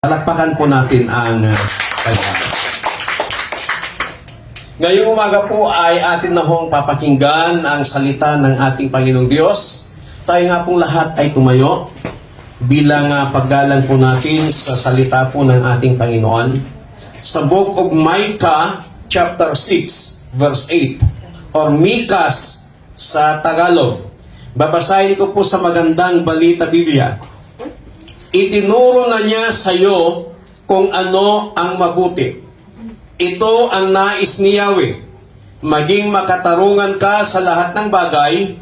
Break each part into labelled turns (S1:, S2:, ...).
S1: Palakpakan po natin ang kanya. Ngayong umaga po ay atin na hong papakinggan ang salita ng ating Panginoong Diyos. Tayo nga pong lahat ay tumayo bilang paggalang po natin sa salita po ng ating Panginoon. Sa Book of Micah, chapter 6, verse 8, or Mikas sa Tagalog. Babasahin ko po sa Magandang Balita Biblia. Itinuro na niya sa iyo kung ano ang mabuti. Ito ang nais ni Yahweh. Maging makatarungan ka sa lahat ng bagay,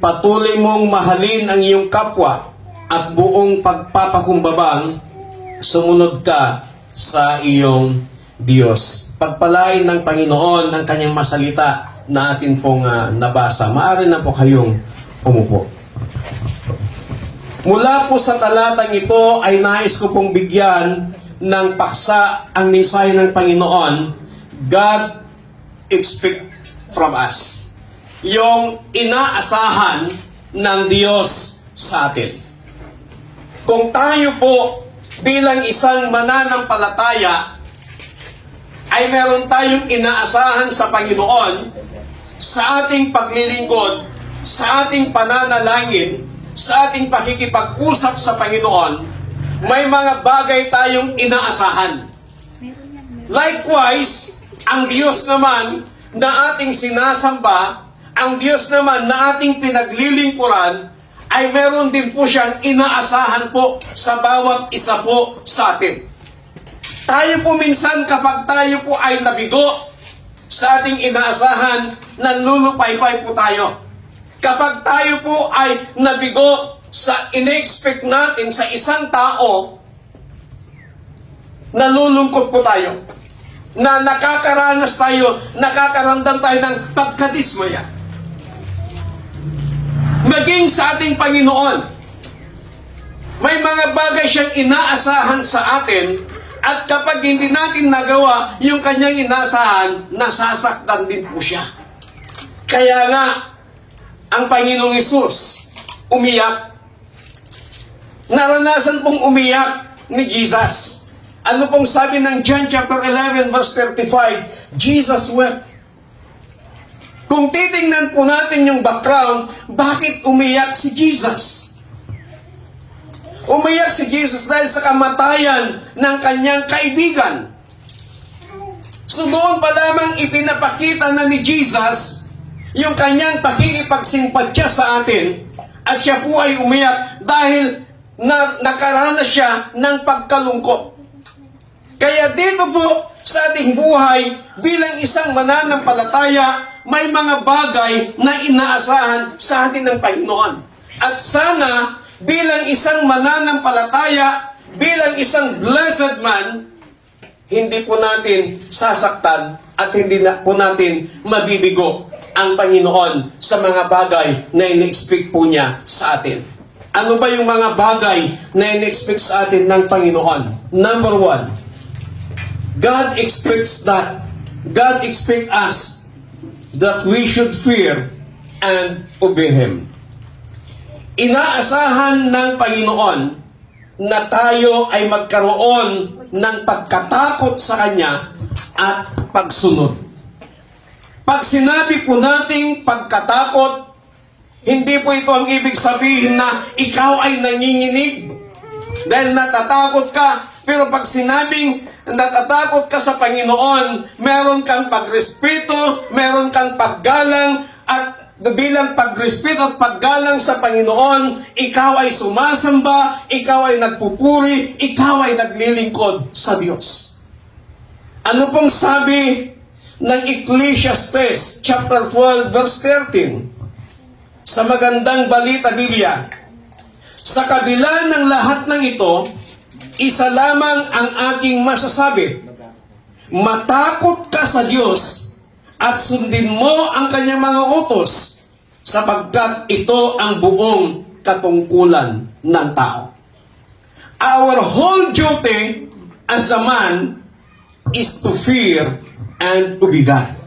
S1: patuloy mong mahalin ang iyong kapwa, at buong pagpapakumbabang sumunod ka sa iyong Diyos. Pagpalain ng Panginoon ang kanyang masalita na atin pong nabasa. Maaari na po kayong umupo. Mula po sa talatang ito ay nais ko pong bigyan ng paksa ang mensahe ng Panginoon, God expect from us. Yung inaasahan ng Diyos sa atin. Kung tayo po bilang isang mananampalataya ay meron tayong inaasahan sa Panginoon sa ating paglilingkod, sa ating pananalangin, sa ating pakikipag-usap sa Panginoon, may mga bagay tayong inaasahan. Likewise, ang Diyos naman na ating sinasamba, ang Diyos naman na ating pinaglilingkuran, ay meron din po siyang inaasahan po sa bawat isa po sa atin. Tayo po minsan kapag tayo po ay nabigo sa ating inaasahan, nanlulupaypay po tayo. Kapag tayo po ay nabigo sa in-expect natin sa isang tao, nalulungkot po tayo. Na nakakaranas tayo, nakakaramdam tayo ng pagkadismaya. Maging sa ating Panginoon, may mga bagay siyang inaasahan sa atin, at kapag hindi natin nagawa yung kanyang inaasahan, nasasaktan din po siya. Kaya nga, ang Panginoong Hesus umiyak. Naranasan pong umiyak ni Jesus. Ano pong sabi ng John chapter 11 verse 35? Jesus wept. Kung titingnan po natin yung background, bakit umiyak si Jesus? Umiyak si Jesus dahil sa kamatayan ng kanyang kaibigan. So doon pa lamang ipinapakita na ni Jesus yung kanyang pakikipagsimpatya sa atin, at siya po ay umiyak dahil nakaranas siya ng pagkalungkot. Kaya dito po sa ating buhay, bilang isang mananampalataya, may mga bagay na inaasahan sa atin ng Panginoon. At sana, bilang isang mananampalataya, bilang isang blessed man, hindi po natin sasaktan at hindi na po natin mabibigo ang Panginoon sa mga bagay na in-expect po niya sa atin. Ano ba yung mga bagay na in-expect sa atin ng Panginoon? Number one, God expects us that we should fear and obey Him. Inaasahan ng Panginoon na tayo ay magkaroon ng pagkatakot sa Kanya at pagsunod. Pag sinabi po nating pagkatakot, hindi po ito ang ibig sabihin na ikaw ay nanginginig dahil natatakot ka. Pero pag sinabing natatakot ka sa Panginoon, meron kang pagrespeto, meron kang paggalang, at bilang pagrespeto at paggalang sa Panginoon, ikaw ay sumasamba, ikaw ay nagpupuri, ikaw ay naglilingkod sa Diyos. Ano pong sabi ng Ecclesiastes chapter 12 verse 13 sa Magandang Balita Biblia? Sa kabila ng lahat ng ito, isa lamang ang aking masasabi: matakot ka sa Diyos at sundin mo ang kanyang mga utos, sapagkat ito ang buong katungkulan ng tao. Our whole duty as a man is to fear and to be God.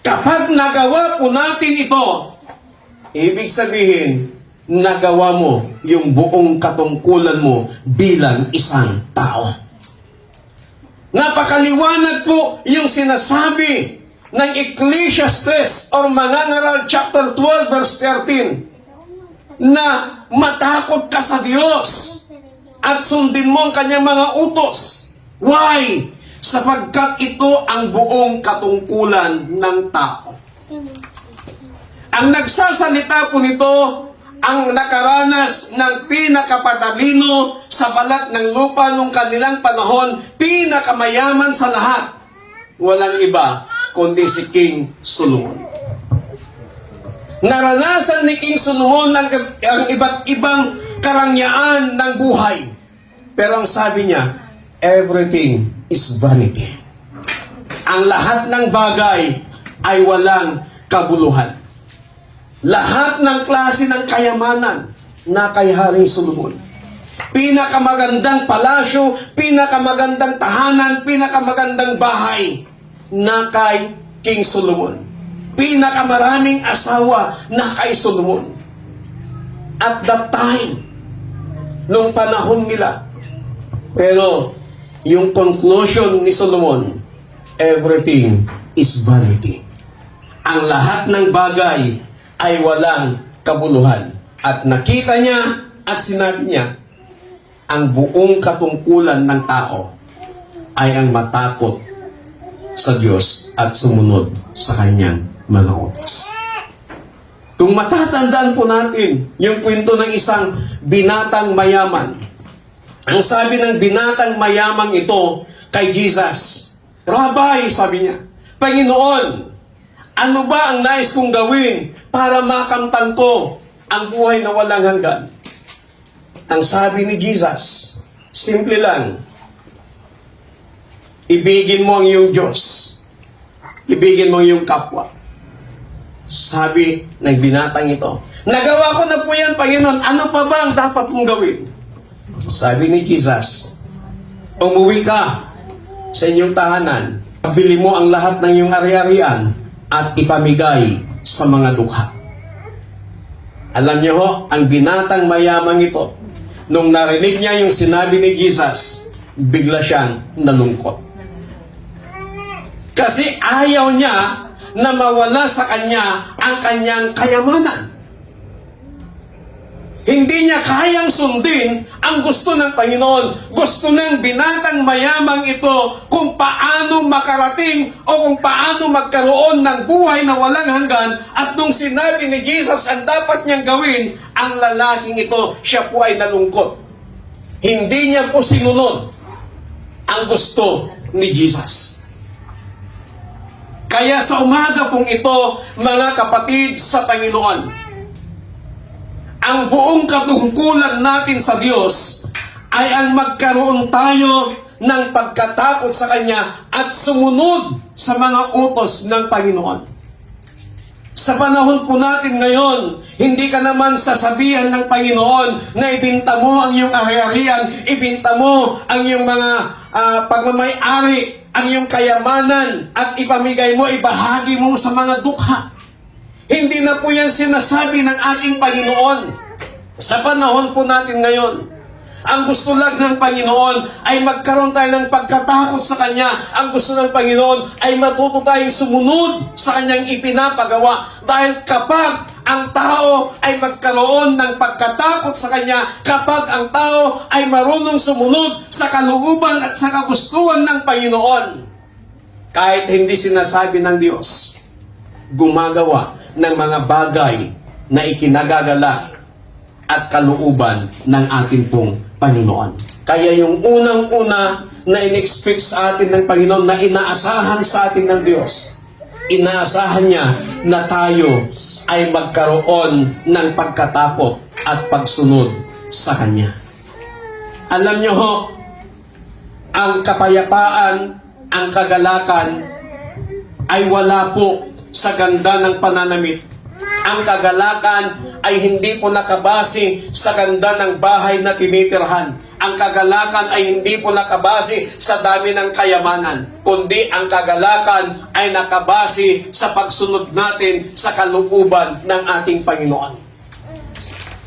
S1: Kapag nagawa po natin ito, ibig sabihin, nagawa mo yung buong katungkulan mo bilang isang tao. Napakaliwanag po yung sinasabi ng Ecclesiastes or Manangaral chapter 12 verse 13 na matakot ka sa Diyos at sundin mo ang kanyang mga utos. Why? Sapagkat ito ang buong katungkulan ng tao. Ang nagsasalita po nito ang nakaranas ng pinakapatalino sa balat ng lupa nung kanilang panahon, pinakamayaman sa lahat. Walang iba kundi si King Solomon. Naranasan ni King Solomon ang iba't ibang karangyaan ng buhay. Pero ang sabi niya, everything is vanity. Ang lahat ng bagay ay walang kabuluhan. Lahat ng klase ng kayamanan na kay Haring Solomon. Pinakamagandang palasyo, pinakamagandang tahanan, pinakamagandang bahay na kay King Solomon. Pinakamaraming asawa na kay Solomon. At that time, nung panahon nila. Pero, yung conclusion ni Solomon, everything is vanity. Ang lahat ng bagay ay walang kabuluhan. At nakita niya at sinabi niya, ang buong katungkulan ng tao ay ang matakot sa Diyos at sumunod sa kanyang mga utos. Kung matatandaan po natin yung kwento ng isang binatang mayaman, ang sabi ng binatang mayamang ito kay Jesus, Rabbi, sabi niya, Panginoon, ano ba ang nais kong gawin para makamtan ko ang buhay na walang hanggan? Ang sabi ni Jesus, simple lang, ibigin mo ang iyong Diyos. Ibigin mo yung kapwa. Sabi ng binatang ito, nagawa ko na po yan, Panginoon. Ano pa ba ang dapat kong gawin? Sabi ni Jesus, umuwi ka sa inyong tahanan, bili mo ang lahat ng iyong ari-arian at ipamigay sa mga dukha. Alam niyo ho, ang binatang mayamang ito, nung narinig niya yung sinabi ni Jesus, bigla siyang nalungkot. Kasi ayaw niya na mawala sa kanya ang kanyang kayamanan. Hindi niya kayang sundin ang gusto ng Panginoon. Gusto ng binatang mayamang ito kung paano makarating o kung paano magkaroon ng buhay na walang hanggan. At nung sinabi ni Jesus ang dapat niyang gawin, ang lalaking ito, siya po ay nalungkot. Hindi niya po sinunod ang gusto ni Jesus. Kaya sa umaga pong ito, mga kapatid sa Panginoon, ang buong katungkulan natin sa Diyos ay ang magkaroon tayo ng pagkatakot sa Kanya at sumunod sa mga utos ng Panginoon. Sa panahon po natin ngayon, hindi ka naman sasabihan ng Panginoon na ibinta mo ang iyong ari-arian, ibinta mo ang iyong mga pagmamay-ari, ang iyong kayamanan, at ipamigay mo, ibahagi mo sa mga dukha. Hindi na po yan sinasabi ng ating Panginoon. Sa panahon po natin ngayon, ang gusto lang ng Panginoon ay magkaroon tayo ng pagkatakot sa Kanya. Ang gusto ng Panginoon ay matuto tayong sumunod sa Kanyang ipinapagawa. Dahil kapag ang tao ay magkaroon ng pagkatakot sa Kanya, kapag ang tao ay marunong sumunod sa kalooban at sa kagustuhan ng Panginoon, kahit hindi sinasabi ng Diyos, gumagawa ng mga bagay na ikinagagalak at kalooban ng ating pong Panginoon. Kaya yung unang-una na in-expect sa atin ng Panginoon, na inaasahan sa atin ng Diyos, inaasahan niya na tayo ay magkaroon ng pagkatakot at pagsunod sa Kanya. Alam niyo ho, ang kapayapaan, ang kagalakan ay wala po sa ganda ng pananamit. Ang kagalakan ay hindi po nakabase sa ganda ng bahay na tinitirhan. Ang kagalakan ay hindi po nakabase sa dami ng kayamanan, kundi ang kagalakan ay nakabase sa pagsunod natin sa kalooban ng ating Panginoon.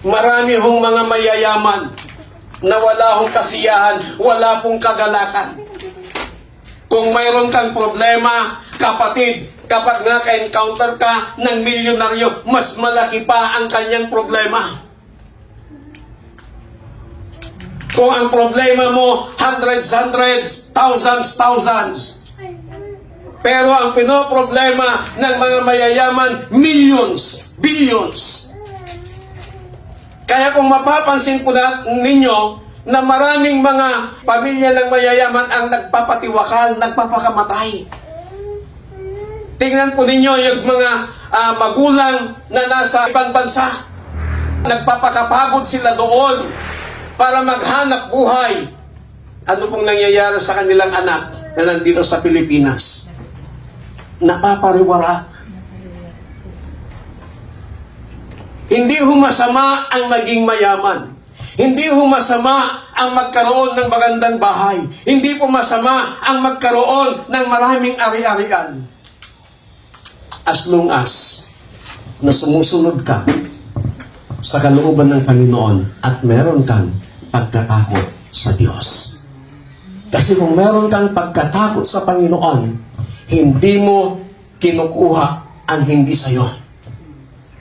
S1: Marami hong mga mayayaman na wala hong kasiyahan, wala pong kagalakan. Kung mayroon kang problema, kapatid, kapag naka-encounter ka ng milyonaryo, mas malaki pa ang kanyang problema. Kung ang problema mo, hundreds, thousands. Pero ang pinoproblema ng mga mayayaman, millions, billions. Kaya kung mapapansin po ninyo, na maraming mga pamilya ng mayayaman ang nagpapatiwakal, nagpapakamatay. Tingnan po ninyo yung mga magulang na nasa ibang bansa. Nagpapakapagod sila doon para maghanap buhay. Ano pong nangyayari sa kanilang anak na nandito sa Pilipinas? Napapariwara. Hindi ho masama ang maging mayaman. Hindi ho masama ang magkaroon ng magandang bahay. Hindi po masama ang magkaroon ng maraming ari-arian. As long as na sumusunod ka sa kalooban ng Panginoon at meron kang pagkatakot sa Diyos. Kasi kung meron kang pagkatakot sa Panginoon, hindi mo kinukuha ang hindi sa'yo.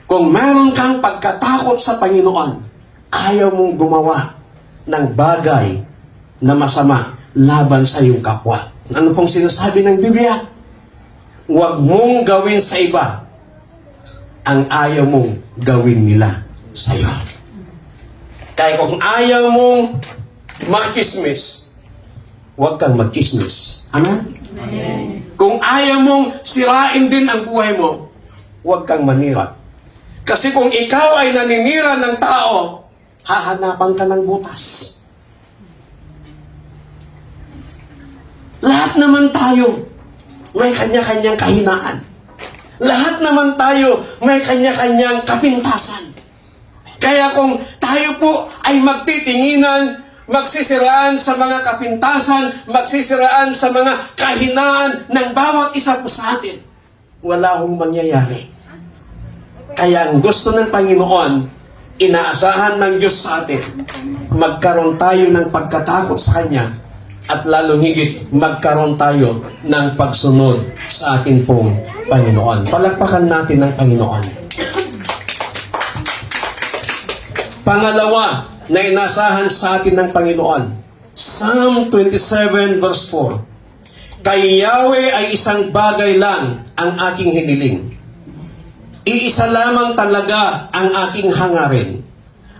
S1: Kung meron kang pagkatakot sa Panginoon, ayaw mong gumawa ng bagay na masama laban sa iyong kapwa. Ano pong sinasabi ng Biblia? Huwag mong gawin sa iba ang ayaw mong gawin nila sa iyo. Kaya kung ayaw mong makismis, huwag kang magkismis. Amen? Amen. Kung ayaw mong sirain din ang buhay mo, huwag kang manira. Kasi kung ikaw ay naninira ng tao, hahanapan ka ng butas. Lahat naman tayo may kanya-kanyang kahinaan. Lahat naman tayo may kanya-kanyang kapintasan. Kaya kung tayo po ay magtitinginan, magsisiraan sa mga kapintasan, magsisiraan sa mga kahinaan ng bawat isa po sa atin, wala hong mangyayari. Kaya ang gusto ng Panginoon, inaasahan ng Diyos sa atin, magkaroon tayo ng pagkatakot sa Kanya at lalong higit magkaroon tayo ng pagsunod sa ating pong Panginoon. Palakpakan natin ang Panginoon. Pangalawa na inasahan sa atin ng Panginoon, Psalm 27 verse 4, Kay Yahweh ay isang bagay lang ang aking hiniling. Iisa lamang talaga ang aking hangarin,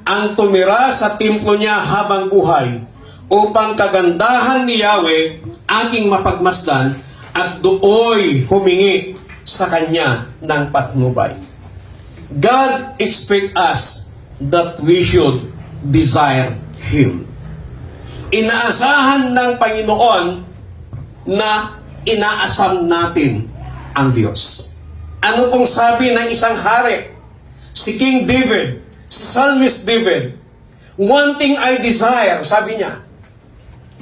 S1: ang tumira sa templo niya habang buhay, upang kagandahan ni Yahweh aking mapagmasdan at dooy humingi sa Kanya ng patnubay. God expects us that we should desire Him. Inaasahan ng Panginoon na inaasam natin ang Diyos. Ano pong sabi ng isang hari? Si King David, si Psalmist David, one thing I desire, sabi niya,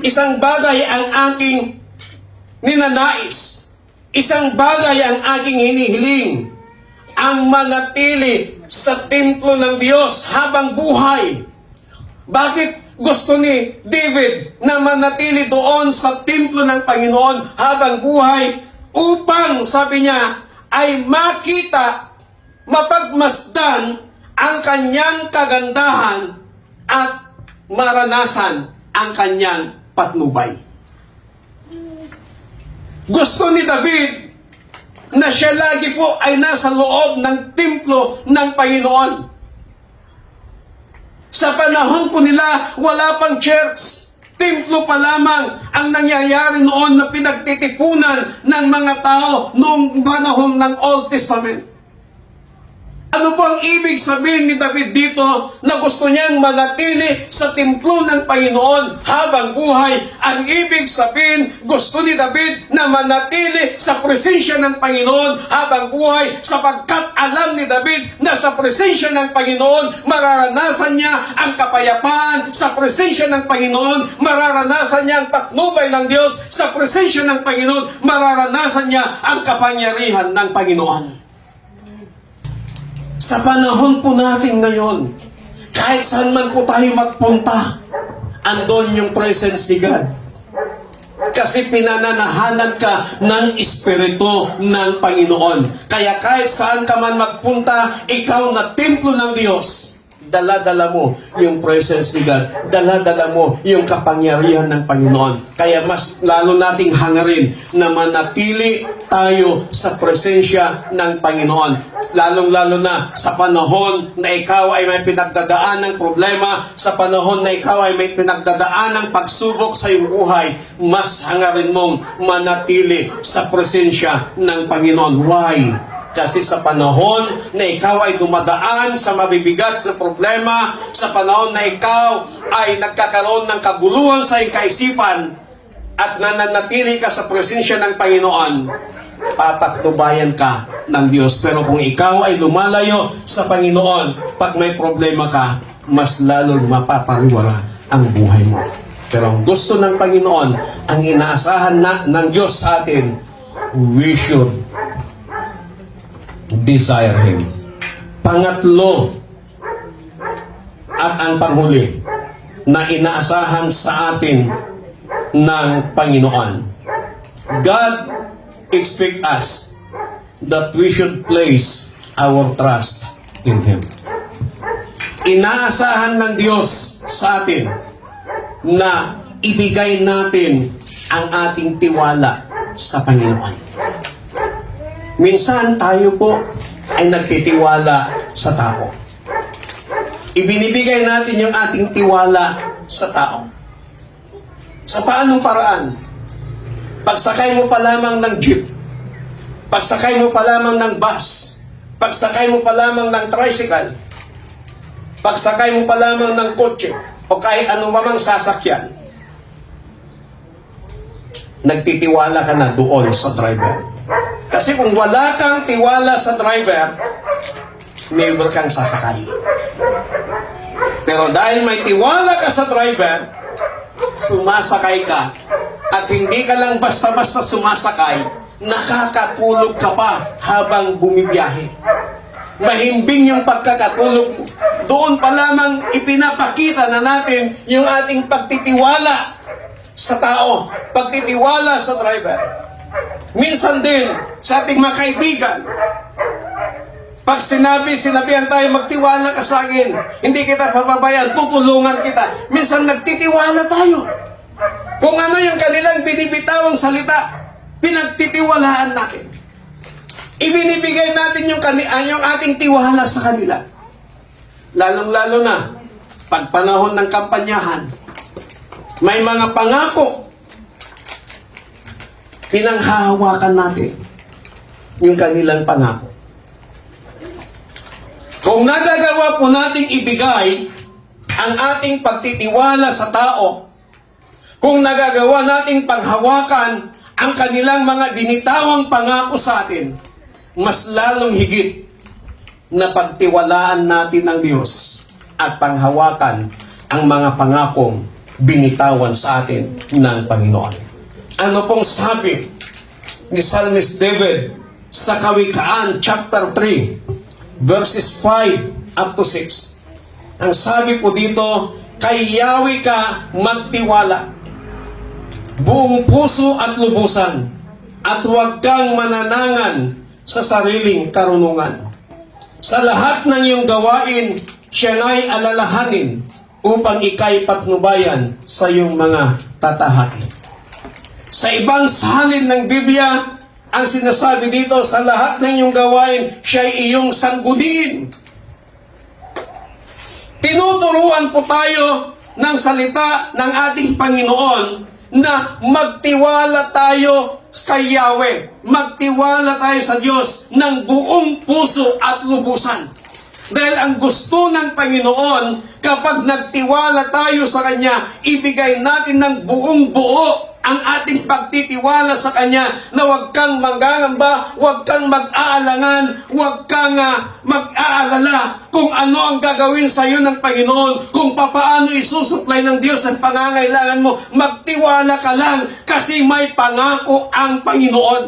S1: isang bagay ang aking ninanais, isang bagay ang aking hinihiling, ang manatili sa templo ng Diyos habang buhay. Bakit gusto ni David na manatili doon sa templo ng Panginoon habang buhay? Upang, sabi niya, ay makita, mapagmasdan ang kanyang kagandahan at maranasan ang kanyang patnubay. Gusto ni David na siya lagi po ay nasa loob ng templo ng Panginoon. Sa panahon po nila, wala pang church. Templo pa lamang ang nangyayari noon na pinagtitipunan ng mga tao noong panahon ng Old Testament. Ano po ang ibig sabihin ni David dito na gusto niyang manatili sa templo ng Panginoon habang buhay? Ang ibig sabihin, gusto ni David na manatili sa presensya ng Panginoon habang buhay sapagkat alam ni David na sa presensya ng Panginoon mararanasan niya ang kapayapaan, sa presensya ng Panginoon mararanasan niya ang patnubay ng Diyos, sa presensya ng Panginoon mararanasan niya ang kapangyarihan ng Panginoon. Sa panahon po natin ngayon, Kahit saan man po tayo magpunta, andon yung presence ni God. Kasi pinananahanan ka ng Espiritu ng Panginoon. Kaya kahit saan ka man magpunta, ikaw na templo ng Diyos. Dala-dala mo yung presence ni God. Dala-dala mo yung kapangyarihan ng Panginoon. Kaya mas lalo nating hangarin na manatili tayo sa presensya ng Panginoon. Lalong-lalo na sa panahon na ikaw ay may pinagdadaan ng problema, sa panahon na ikaw ay may pinagdadaan ng pagsubok sa iyong buhay, mas hangarin mong manatili sa presensya ng Panginoon. Why? Kasi sa panahon na ikaw ay dumadaan sa mabibigat na problema, sa panahon na ikaw ay nagkakaroon ng kaguluhan sa iyong kaisipan at nananatili ka sa presensya ng Panginoon, papatnubayan ka ng Diyos. Pero kung ikaw ay lumalayo sa Panginoon, pag may problema ka, mas lalong mapapariwara ang buhay mo. Pero ang gusto ng Panginoon, ang inaasahan ng Diyos sa atin, we should desire Him. Pangatlo, at ang panghuli, na inaasahan sa atin ng Panginoon. God expect us that we should place our trust in Him. Inaasahan ng Diyos sa atin na ibigay natin ang ating tiwala sa Panginoon. Minsan tayo po ay nagtitiwala sa tao. Ibinibigay natin yung ating tiwala sa tao. Sa paanong paraan? Pagsakay mo pa lamang ng jeep, pagsakay mo pa lamang ng bus, pagsakay mo pa lamang ng tricycle, pagsakay mo pa lamang ng kotse, o kahit anumang sasakyan, nagtitiwala ka na doon sa driver. Kasi kung wala kang tiwala sa driver, never kang sasakay. Pero dahil may tiwala ka sa driver, sumasakay ka. At hindi ka lang basta-basta sumasakay, nakakatulog ka pa habang bumibiyahe. Mahimbing yung pagkakatulog mo. Doon pa lamang ipinapakita na natin yung ating pagtitiwala sa tao, pagtitiwala sa driver. Minsan din, sa ating mga kaibigan, pag sinabihan tayo, magtiwala ka sa akin, hindi kita pababayan, tutulungan kita. Minsan nagtitiwala tayo. Kung ano yung kanilang binibitawang salita, pinagtitiwalaan natin. Ibinibigay natin yung ating tiwala sa kanila. Lalong-lalo na, pag panahon ng kampanyahan, may mga pangako, pinanghahawakan natin yung kanilang pangako. Kung nagagawa po nating ibigay ang ating pagtitiwala sa tao, kung nagagawa nating panghawakan ang kanilang mga binitawang pangako sa atin, mas lalong higit na pagtiwalaan natin ang Diyos at panghawakan ang mga pangakong binitawan sa atin ng Panginoon. Ano pong sabi ni Psalmist David sa Kawikaan chapter 3 verses 5 up to 6? Ang sabi po dito, kay Yahweh ka magtiwala, buong puso at lubusan, at huwag kang mananangan sa sariling karunungan. Sa lahat ng iyong gawain, siya nga'y alalahanin upang ika'y patnubayan sa iyong mga tatahakin. Sa ibang salin ng Biblia, ang sinasabi dito, sa lahat ng iyong gawain, siya'y iyong sangguniin. Tinuturuan po tayo ng salita ng ating Panginoon na magtiwala tayo kay Yahweh. Magtiwala tayo sa Diyos ng buong puso at lubusan. Dahil ang gusto ng Panginoon, kapag nagtiwala tayo sa Kanya, ibigay natin ng buong buo ang ating pagtitiwala sa Kanya, na huwag kang manggangamba, huwag kang mag-aalangan, huwag kang mag-aalala kung ano ang gagawin sa iyo ng Panginoon, kung papaano isusupply ng Diyos ang pangangailangan mo. Magtiwala ka lang kasi may pangako ang Panginoon.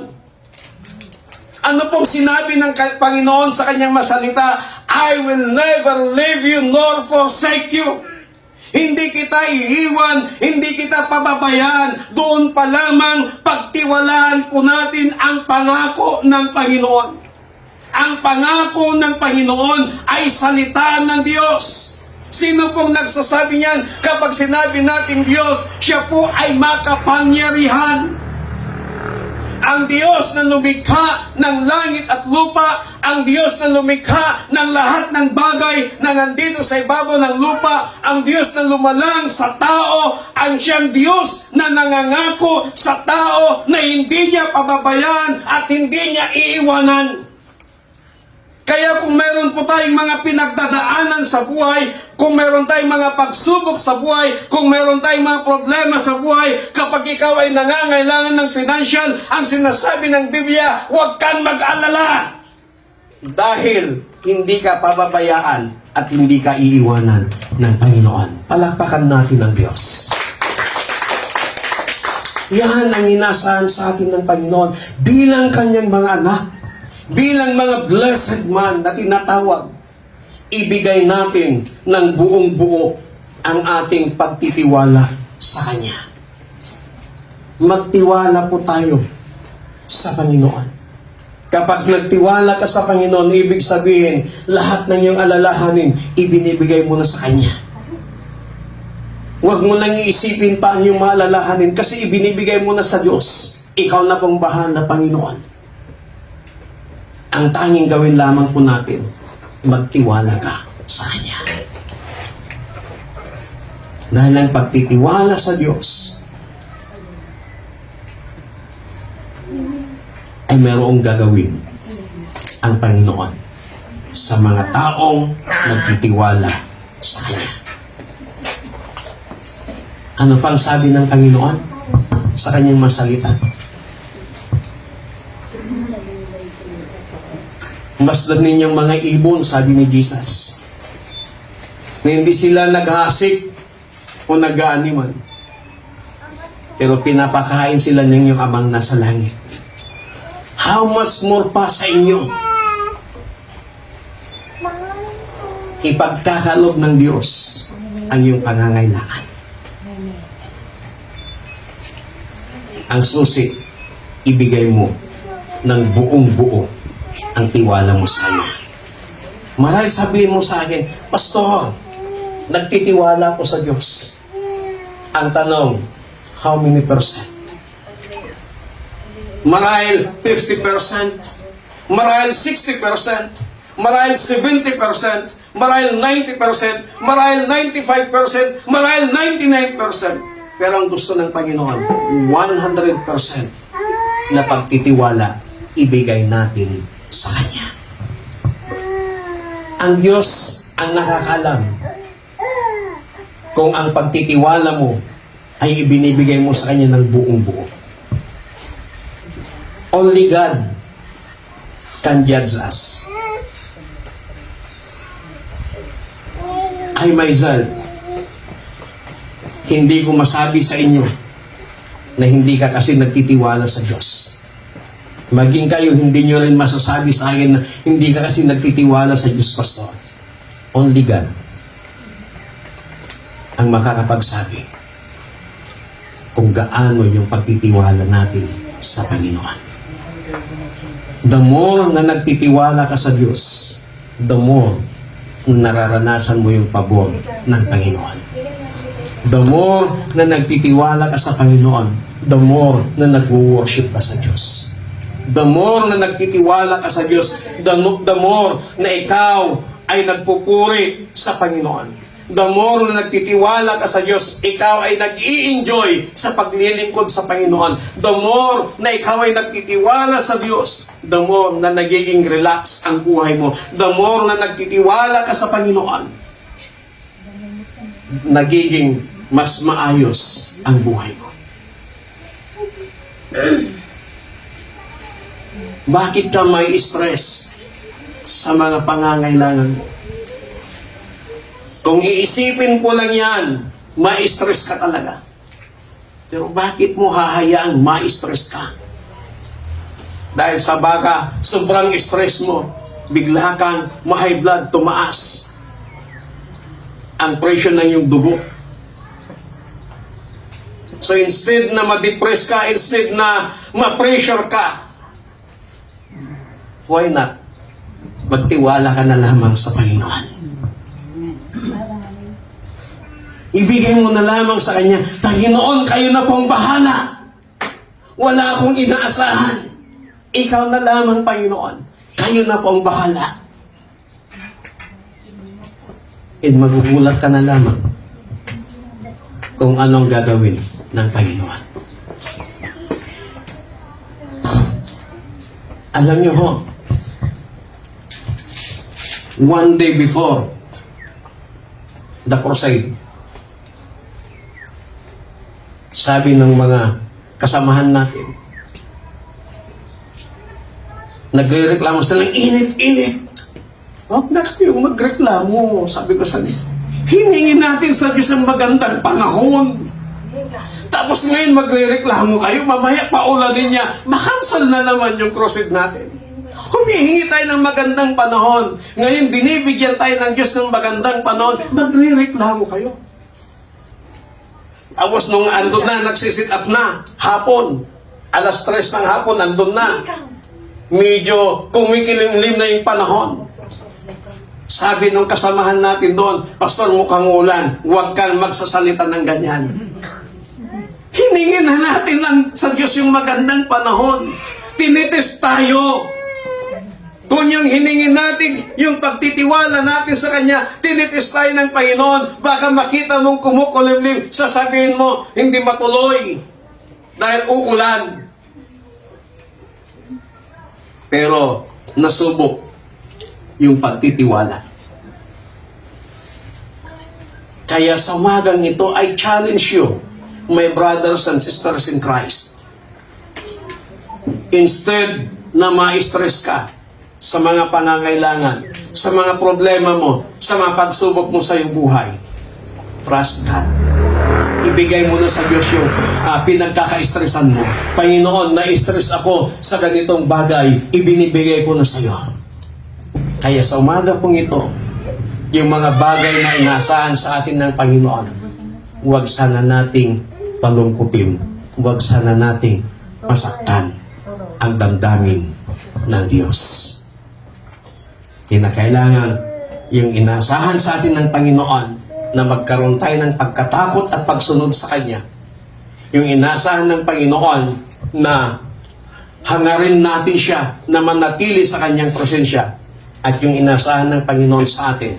S1: Ano pong sinabi ng Panginoon sa Kanyang masalita? I will never leave you nor forsake you. Hindi kita iiwan, hindi kita pababayaan. Doon pa lamang pagtiwalaan po natin ang pangako ng Panginoon. Ang pangako ng Panginoon ay salita ng Diyos. Sino pong nagsasabi niyan? Kapag sinabi natin Diyos, siya po ay makapangyarihan. Ang Diyos na lumikha ng langit at lupa, ang Diyos na lumikha ng lahat ng bagay na nandito sa ibabaw ng lupa, ang Diyos na lumalang sa tao, ang siyang Diyos na nangangako sa tao na hindi niya pababayaan at hindi niya iiwanan. Kaya kung meron po tayong mga pinagdadaanan sa buhay, kung meron tayong mga pagsubok sa buhay, kung meron tayong mga problema sa buhay, kapag ikaw ay nangangailangan ng financial, ang sinasabi ng Biblia, huwag kang mag-alala. Dahil hindi ka pababayaan at hindi ka iiwanan ng Panginoon. Palakpakan natin ang Diyos. Yan ang inasahan sa atin ng Panginoon bilang kanyang mga anak. Bilang mga blessed man na tinatawag, ibigay natin ng buong buo ang ating pagtitiwala sa Kanya. Magtiwala po tayo sa Panginoon. Kapag nagtiwala ka sa Panginoon, ibig sabihin, lahat ng iyong alalahanin, ibinibigay mo na sa Kanya. Huwag mo nang iisipin pa ang iyong mga alalahanin kasi ibinibigay mo na sa Diyos. Ikaw na pong bahala, Panginoon. Ang tanging gawin lamang po natin, magtiwala ka sa Kanya. Dahil ang pagtitiwala sa Diyos ay mayroong gagawin ang Panginoon sa mga taong nagtitiwala sa Kanya. Ano pang sabi ng Panginoon sa Kanyang masalita? Masdan ninyong mga ibon, sabi ni Jesus, na hindi sila naghasik o nag-aaniman, pero pinapakain sila ng inyong amang nasa langit. How much more pa sa inyo? Ipagkakalob ng Diyos ang iyong pangangailangan. Ang susi, ibigay mo ng buong buo ang tiwala mo sa Kanya. Marahil sabihin mo sa akin, Pastor, nagtitiwala ko sa Diyos. Ang tanong, how many percent? Marahil 50%, marahil 60%, marahil 70%, marahil 90%, marahil 95%, marahil 99%. Pero ang gusto ng Panginoon, 100% na pagtitiwala, ibigay natin sa Kanya. Ang Diyos ang nakakalam kung ang pagtitiwala mo ay ibinibigay mo sa Kanya ng buong buo. Only God can judge us. I myself, hindi ko masabi sa inyo na hindi ka kasi nagtitiwala sa Diyos. Maging kayo, hindi nyo rin masasabi sa akin na hindi ka kasi nagtitiwala sa Diyos, Pastor. Only God ang makakapagsabi kung gaano yung pagtitiwala natin sa Panginoon. The more na nagtitiwala ka sa Diyos, the more na nararanasan mo yung pabor ng Panginoon. The more na nagtitiwala ka sa Panginoon, the more na nag-worship ka sa Diyos. The more na nagtitiwala ka sa Diyos, the more na ikaw ay nagpupuri sa Panginoon. The more na nagtitiwala ka sa Diyos, ikaw ay nag-i-enjoy sa paglilingkod sa Panginoon. The more na ikaw ay nagtitiwala sa Diyos, the more na nagiging relax ang buhay mo. The more na nagtitiwala ka sa Panginoon, nagiging mas maayos ang buhay mo. Bakit ka may stress sa mga pangangailangan mo? Kung iisipin ko lang yan, ma-stress ka talaga. Pero bakit mo hahayaang ma-stress ka? Dahil sa baka, sobrang stress mo, bigla kang ma-high blood, tumaas ang presyo ng iyong dugo. So instead na ma-depress ka, instead na ma-pressure ka, why not? Magtiwala ka na lamang sa Panginoon. Ibigay mo na lamang sa Kanya, Panginoon, kayo na pong bahala. Wala akong inaasahan. Ikaw na lamang, Panginoon. Kayo na pong bahala. And magugulat ka na lamang kung anong gagawin ng Panginoon. Alam niyo ho, one day before the crusade, sabi ng mga kasamahan natin, nagreklamo sila ng init-init. Huwag na kayong magreklamo. Sabi ko sa list, hiningin natin sa Diyos ang magandang panahon. Tapos ngayon magreklamo kayo, mamaya paulanin niya, makansel na naman yung crusade natin. Humihingi tayo ng magandang panahon. Ngayon binibigyan tayo ng Diyos ng magandang panahon, magreklamo kayo. Tapos nung andun na, nagsisit up na, hapon, alas 3 ng hapon, andun na. Medyo kumikilimlim na yung panahon. Sabi nung kasamahan natin doon, Pastor, mukhang ulan, huwag kang magsasalita ng ganyan. Hiningin na natin sa Diyos yung magandang panahon. Tinitest tayo. Kung yung hiningin natin, yung pagtitiwala natin sa Kanya, tinitest tayo ng Panginoon, baka makita mong kumukulimlim, sasabihin mo, hindi matuloy. Dahil uulan. Pero, nasubok yung pagtitiwala. Kaya sa umagang ito, I challenge you, my brothers and sisters in Christ. Instead na ma-stress ka sa mga pangangailangan, sa mga problema mo, sa mga pagsubok mo sa iyong buhay, trust God. Ibigay mo na sa Diyos yung pinagkaka-stressan mo. Panginoon, na-stress ako sa ganitong bagay, ibinibigay ko na sa iyo. Kaya sa umaga pong ito, yung mga bagay na inasahan sa atin ng Panginoon, huwag sana nating palungkutin, huwag sana nating masaktan ang damdamin ng Diyos. Kinakailangan yung inasahan sa atin ng Panginoon na magkaroon tayo ng pagkatakot at pagsunod sa Kanya. Yung inasahan ng Panginoon na hangarin natin siya na manatili sa Kanyang presensya. At yung inasahan ng Panginoon sa atin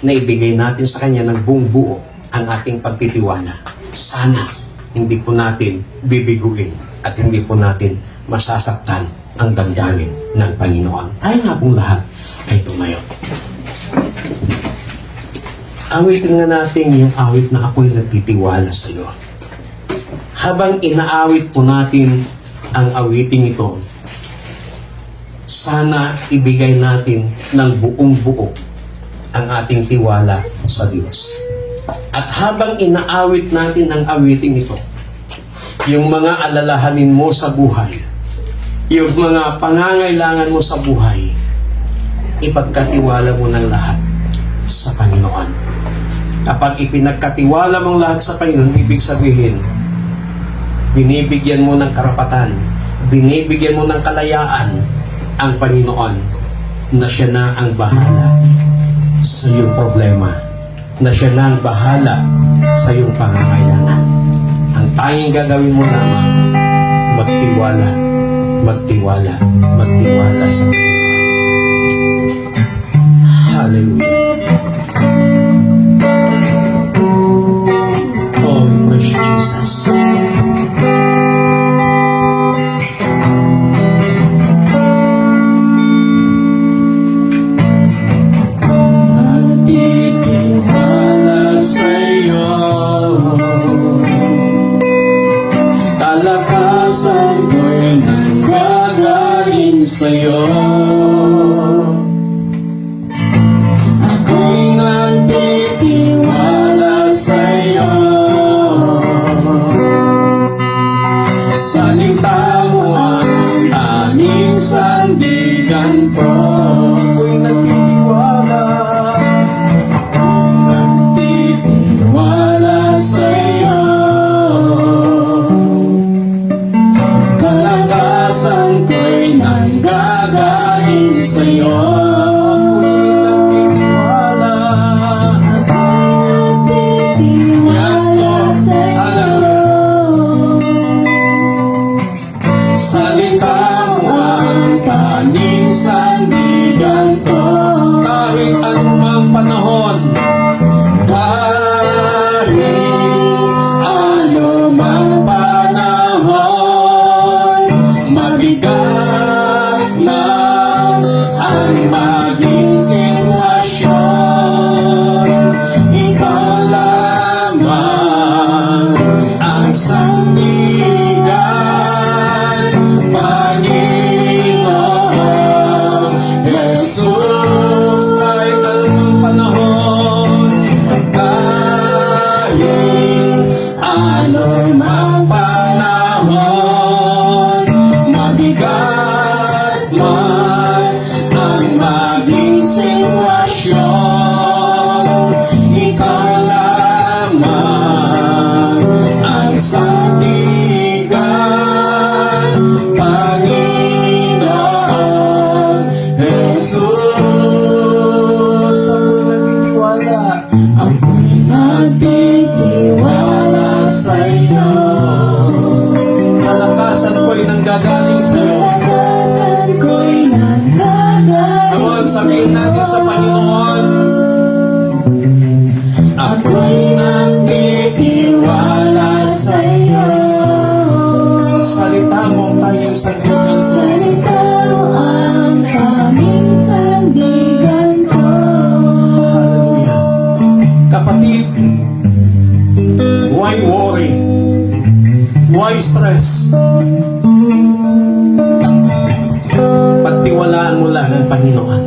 S1: na ibigay natin sa Kanya ng buong buo ang ating pagtitiwala. Sana hindi po natin bibiguin at hindi po natin masasaktan ang damdamin ng Panginoon. Tayo nga pong lahat ay tumayo. Awitin nga natin yung awit na ako'y nagtitiwala sa iyo. Habang inaawit po natin ang awiting ito, sana ibigay natin ng buong buo ang ating tiwala sa Diyos. At habang inaawit natin ang awiting ito, yung mga alalahanin mo sa buhay, yung mga pangangailangan mo sa buhay, ipagkatiwala mo ng lahat sa Panginoon. Kapag ipinagkatiwala mong lahat sa Panginoon, ibig sabihin, binibigyan mo ng karapatan, binibigyan mo ng kalayaan ang Panginoon na siya na ang bahala sa iyong problema, na siya na ang bahala sa iyong pangangailangan. Ang tanging gagawin mo lamang, magtiwala, magtiwala, magtiwala sa Panginoon. Hallelujah. Oh, we praise you, Jesus. Nagtitiwala sa'yo, kalakasan ko'y nanggagaling sa'yo. Ako'y nagtitiwala sa'yo, salita mo ang tanging sandigan ko. panahon, mabigat man ang maging sitwasyon, ikaw lamang ang sandigan, Panginoon Jesus. Ako'y nagtitiwala sa'yo. Kalakasan ko'y nanggagaling sa'yo. Come on, sabihin natin sa Panginoon. Ako'y nagtitiwala sa'yo. Salita mo ang tayong sandigan ko.
S2: Salita mo ang aming sandigan ko.
S1: Hallelujah. Kapatid, why worry? Why stress? Pagtiwalaan mo lang ang Panginoon.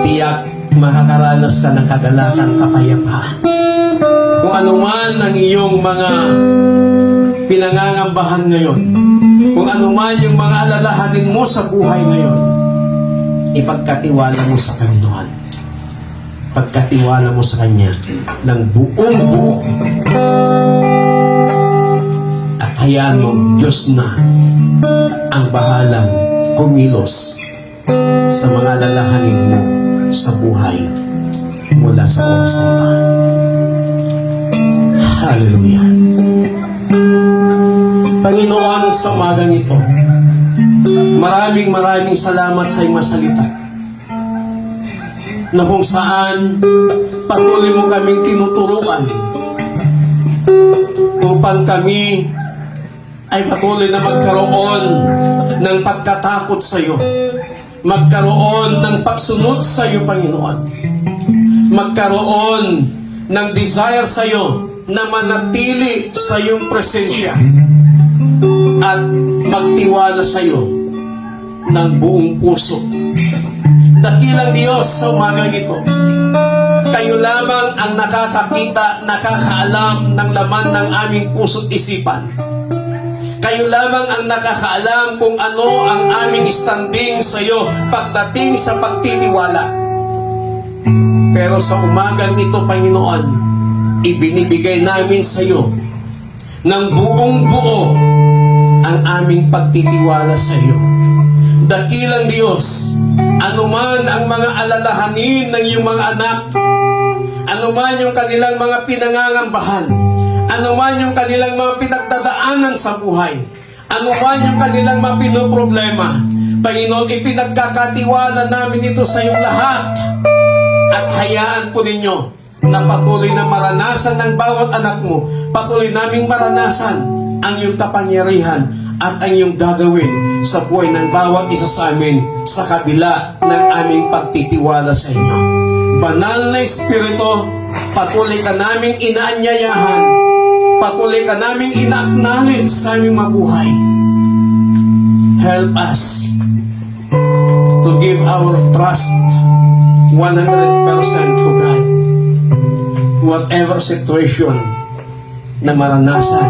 S1: Tiyak makakaranas ka ng kagalakan, kapayapaan. Kung ano man ang iyong mga pinangangambahan ngayon, kung ano man yung mga alalahanin mo sa buhay ngayon, ipagkatiwala mo sa Panginoon. Pagkatiwala mo sa Kanya ng buong buo. At hayaan mo, Diyos na ang bahalang kumilos sa mga alalahanin mo sa buhay mula sa oras na ito. Hallelujah. Panginoon, sa umagang ito, maraming salamat sa iyong masalita na kung saan patuloy mo kaming tinuturuan upang kami ay patuloy na magkaroon ng pagkatakot sa iyo, magkaroon ng pagsunod sa iyo, Panginoon, magkaroon ng desire sa iyo na manatili sa iyong presensya at magtiwala sa iyo ng buong puso. Dakilang Diyos, sa umagang ito, kayo lamang ang nakakakita, nakakaalam ng laman ng aming puso't isipan. Kayo lamang ang nakakaalam kung ano ang aming standing sa iyo pagdating sa pagtitiwala. Pero sa umagang ito, Panginoon, ibinibigay namin sa iyo ng buong buo ang aming pagtitiwala sa iyo. Dakilang Diyos, anuman ang mga alalahanin ng iyong mga anak, anuman yung kanilang mga pinangangambahan, anuman yung kanilang mga pinagdadaanan sa buhay, anuman yung kanilang mga pinoproblema, Panginoon, ipinagkakatiwala namin ito sa iyong lahat. At hayaan po ninyo na patuloy na maranasan ng bawat anak mo, patuloy naming maranasan ang iyong kapangyarihan at ang iyong gagawin sa buhay ng bawat isa sa amin sa kabila ng aming pagtitiwala sa inyo. Banal na Espiritu, patuloy ka naming inaanyayahan, patuloy ka naming ina-acknowledge sa aming mabuhay. Help us to give our trust 100% to God. Whatever situation na maranasan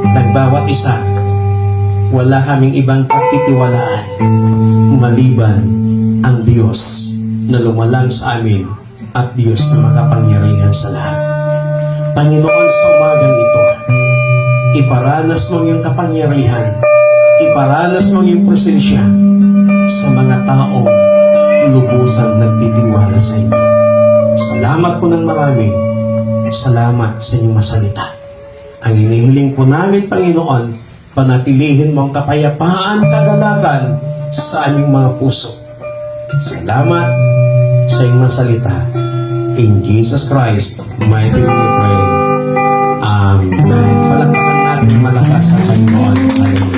S1: ng bawat isa, wala kaming ibang pagtitiwalaan maliban ang Diyos na lumalang sa amin at Diyos na makapangyarihan sa lahat. Panginoon, sa umagang ito, iparanas mo yung kapangyarihan, iparanas mo yung presensya sa mga taong lubusang nagtitiwala sa inyo. Salamat po ng marami. Salamat sa inyong masalita. Ang inihiling po namin, Panginoon, panatilihin mo ang kapayapaan, kagalakan sa aming mga puso. Salamat sa iyong masalita. In Jesus Christ, mighty name we pray. Amen. Palakpakan natin malakas sa Panginoon. Hallelujah.